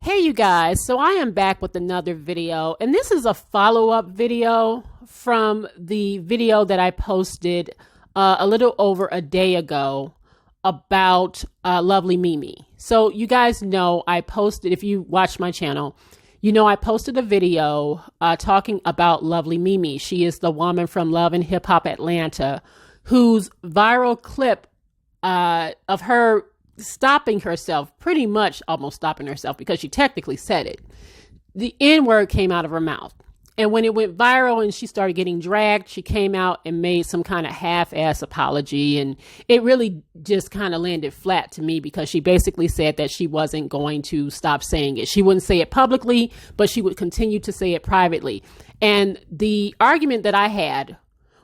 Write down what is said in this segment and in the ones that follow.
Hey you guys, so I am back with another video, and this is a follow-up video from the video that I posted a little over a day ago about lovely Mimi. So you guys know I posted, if you watch my channel, you know I posted a video talking about lovely Mimi. She is the woman from Love and Hip Hop Atlanta whose viral clip of her stopping herself, pretty much almost stopping herself because she technically said it. The N-word came out of her mouth. And when it went viral and she started getting dragged, she came out and made some kind of half-ass apology. And it really just kind of landed flat to me because she basically said that she wasn't going to stop saying it. She wouldn't say it publicly, but she would continue to say it privately. And the argument that I had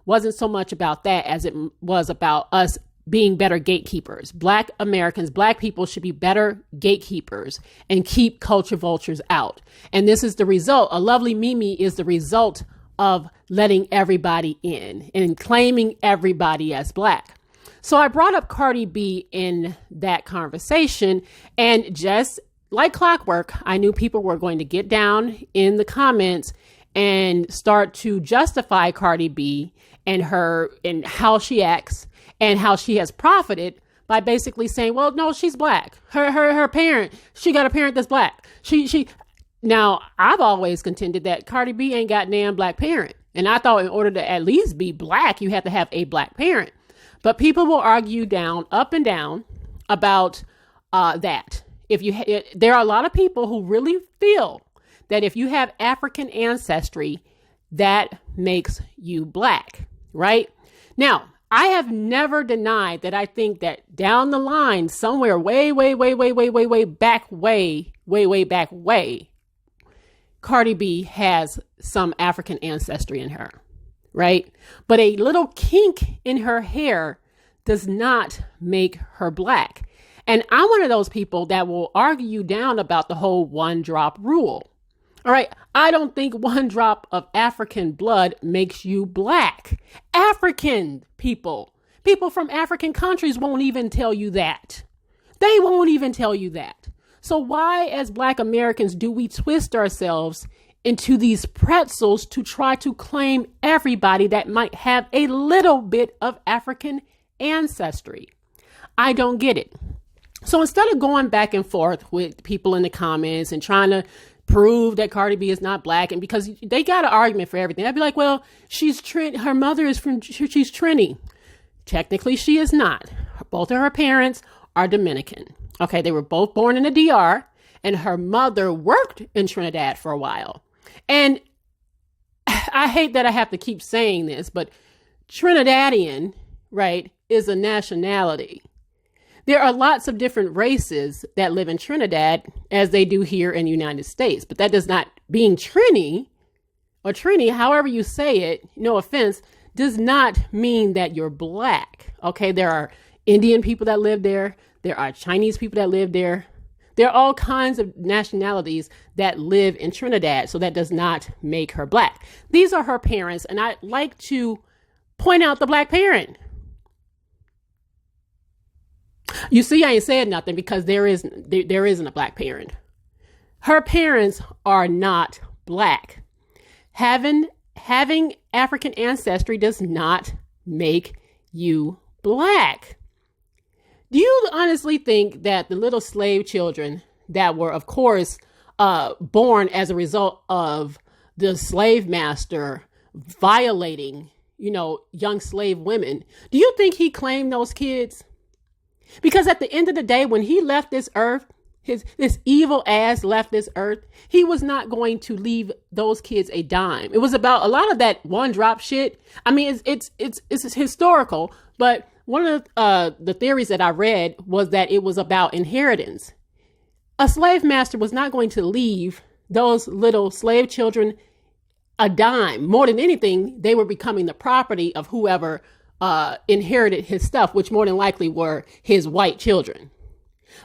wasn't so much about that as it was about us being better gatekeepers. Black Americans, Black people should be better gatekeepers and keep culture vultures out. And this is the result. A lovely Mimi is the result of letting everybody in and claiming everybody as Black. So I brought up Cardi B in that conversation, and just like clockwork, I knew people were going to get down in the comments and start to justify Cardi B and her and how she acts and how she has profited by basically saying, well, no, she's Black. Her parent, she got a parent that's Black. Now, I've always contended that Cardi B ain't got damn Black parent. And I thought in order to at least be Black, you have to have a Black parent. But people will argue up and down about that. There are a lot of people who really feel that if you have African ancestry, that makes you Black, right? Now, I have never denied that I think that down the line, somewhere way back, Cardi B has some African ancestry in her, right? But a little kink in her hair does not make her Black. And I'm one of those people that will argue you down about the whole one drop rule. All right. I don't think one drop of African blood makes you Black. African people from African countries won't even tell you that. They won't even tell you that. So why, as Black Americans, do we twist ourselves into these pretzels to try to claim everybody that might have a little bit of African ancestry? I don't get it. So instead of going back and forth with people in the comments and trying to prove that Cardi B is not Black, and because they got an argument for everything, I'd be like, well, she's her mother is she's Trini. Technically, she is not. Both of her parents are Dominican. Okay, they were both born in the DR, and her mother worked in Trinidad for a while. And I hate that I have to keep saying this, but Trinidadian, right, is a nationality. There are lots of different races that live in Trinidad as they do here in the United States. But that does not, being Trini or Trini, however you say it, no offense, does not mean that you're Black. Okay, there are Indian people that live there. There are Chinese people that live there. There are all kinds of nationalities that live in Trinidad. So that does not make her Black. These are her parents. And I'd like to point out the Black parent. You see, I ain't said nothing because there isn't a Black parent. Her parents are not Black. Having African ancestry does not make you Black. Do you honestly think that the little slave children that were, of course, born as a result of the slave master violating, young slave women, do you think he claimed those kids? Because at the end of the day, when he left this earth, this evil ass left this earth, he was not going to leave those kids a dime. It was about a lot of that one drop shit. I mean, it's historical, but one of the theories that I read was that it was about inheritance. A slave master was not going to leave those little slave children a dime. More than anything, they were becoming the property of whoever inherited his stuff, which more than likely were his white children.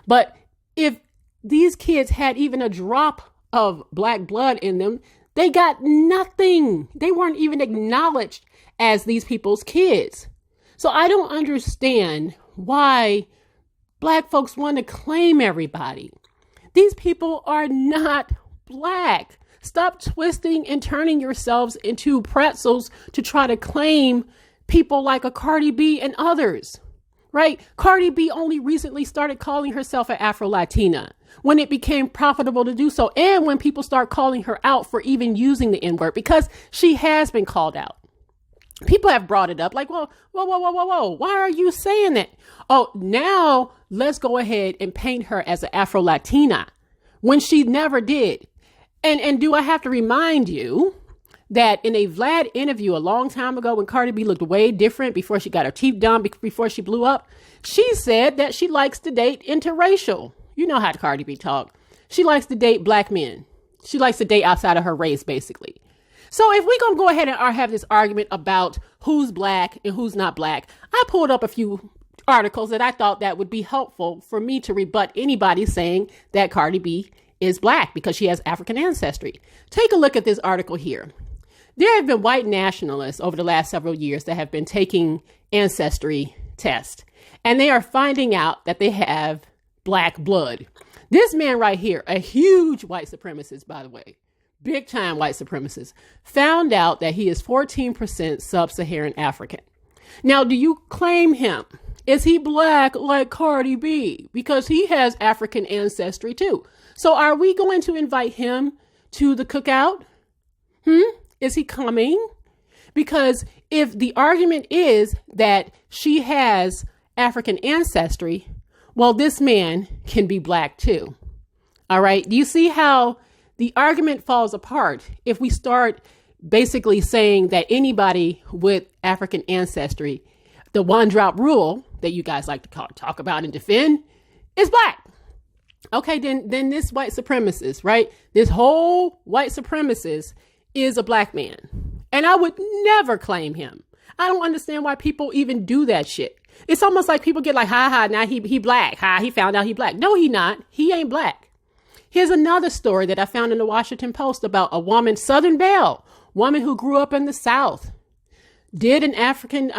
But if these kids had even a drop of Black blood in them, they got nothing. They weren't even acknowledged as these people's kids. So I don't understand why Black folks want to claim everybody. These people are not black. Stop twisting and turning yourselves into pretzels to try to claim people like a Cardi B and others, right? Cardi B only recently started calling herself an Afro-Latina when it became profitable to do so. And when people start calling her out for even using the N-word, because she has been called out. People have brought it up like, whoa. Why are you saying that? Oh, now let's go ahead and paint her as an Afro-Latina when she never did. And do I have to remind you that in a Vlad interview a long time ago when Cardi B looked way different before she got her teeth done, before she blew up, she said that she likes to date interracial. You know how Cardi B talk. She likes to date black men. She likes to date outside of her race, basically. So if we're going to go ahead and have this argument about who's black and who's not black, I pulled up a few articles that I thought that would be helpful for me to rebut anybody saying that Cardi B is black because she has African ancestry. Take a look at this article here. There have been white nationalists over the last several years that have been taking ancestry tests, and they are finding out that they have black blood. This man right here, a huge white supremacist, by the way, big time white supremacist, found out that he is 14% sub-Saharan African. Now, do you claim him? Is he black like Cardi B? Because he has African ancestry too. So are we going to invite him to the cookout? Is he coming? Because if the argument is that she has African ancestry, well, this man can be black too. All right. Do you see how the argument falls apart if we start basically saying that anybody with African ancestry, the one drop rule that you guys like to talk about and defend, is black? Okay, then this white supremacist, right? This whole white supremacist is a black man. And I would never claim him. I don't understand why people even do that shit. It's almost like people get like, now he black. He found out he black. No, he not. He ain't black. Here's another story that I found in the Washington Post about a woman, Southern Belle, woman who grew up in the South, did an ancestry,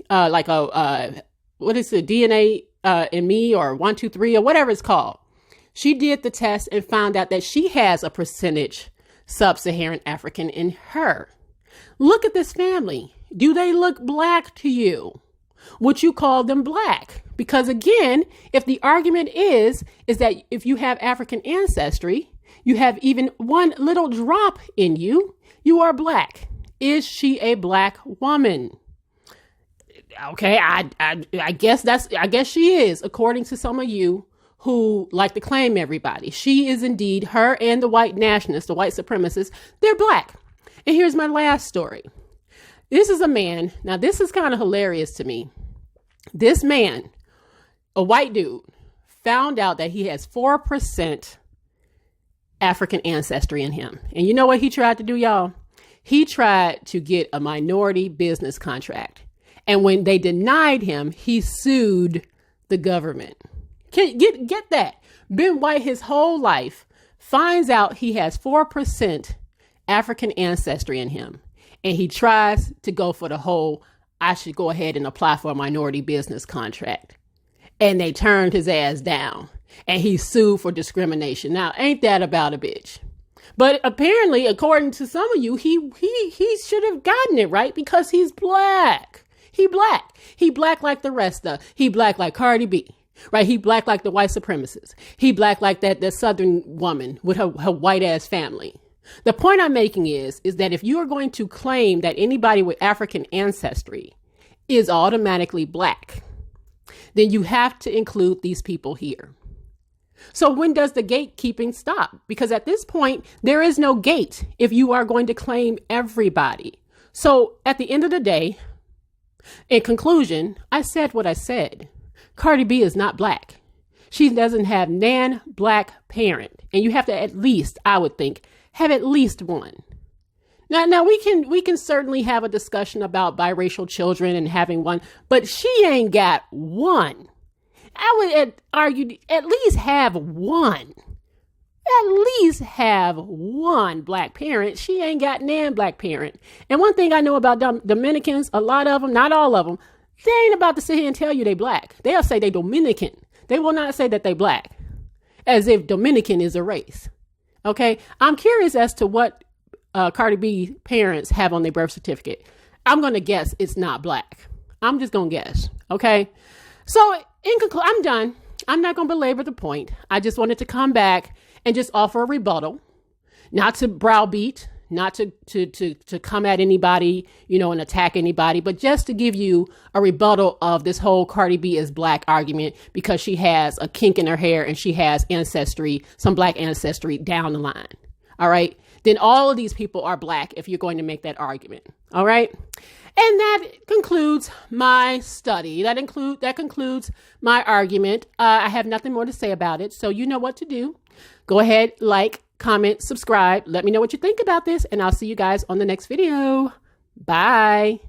what is it, DNA in me or 123 or whatever it's called. She did the test and found out that she has a percentage sub-Saharan African in her. Look at this family. Do they look black to you? Would you call them black? Because again, if the argument is that if you have African ancestry, you have even one little drop in you, you are black. Is she a black woman? Okay, I guess she is, according to some of you who like to claim everybody. She is indeed, her and the white nationalists, the white supremacists, they're black. And here's my last story. This is a man. Now, this is kind of hilarious to me. This man, a white dude, found out that he has 4% African ancestry in him. And you know what he tried to do, y'all? He tried to get a minority business contract. And when they denied him, he sued the government. Get that. Been white his whole life, finds out he has 4% African ancestry in him. And he tries to go for the whole, I should go ahead and apply for a minority business contract. And they turned his ass down. And he sued for discrimination. Now, ain't that about a bitch? But apparently, according to some of you, he should have gotten it right because he's black. He black. He black like the rest of. He black like Cardi B. Right? He black like the white supremacists. He black like that Southern woman with her white ass family. The point I'm making is that if you are going to claim that anybody with African ancestry is automatically black, then you have to include these people here. So when does the gatekeeping stop? Because at this point, there is no gate if you are going to claim everybody. So at the end of the day, in conclusion, I said what I said. Cardi B is not black. She doesn't have black parent. And you have to at least, I would think, have at least one. Now we can certainly have a discussion about biracial children and having one, but she ain't got one. I would argue at least have one. At least have one black parent. She ain't got nan black parent. And one thing I know about Dominicans, a lot of them, not all of them, they ain't about to sit here and tell you they black. They'll say they Dominican. They will not say that they black. as if Dominican is a race. Okay. I'm curious as to what Cardi B parents have on their birth certificate. I'm going to guess it's not black. I'm just going to guess. Okay. So in conclusion, I'm done. I'm not going to belabor the point. I just wanted to come back and just offer a rebuttal, not to browbeat, not to come at anybody, and attack anybody, but just to give you a rebuttal of this whole Cardi B is black argument, because she has a kink in her hair and she has ancestry, some black ancestry down the line. All right. Then all of these people are black if you're going to make that argument. All right. And that concludes my study. That concludes my argument. I have nothing more to say about it. So you know what to do. Go ahead, like, comment, subscribe. Let me know what you think about this, and I'll see you guys on the next video. Bye.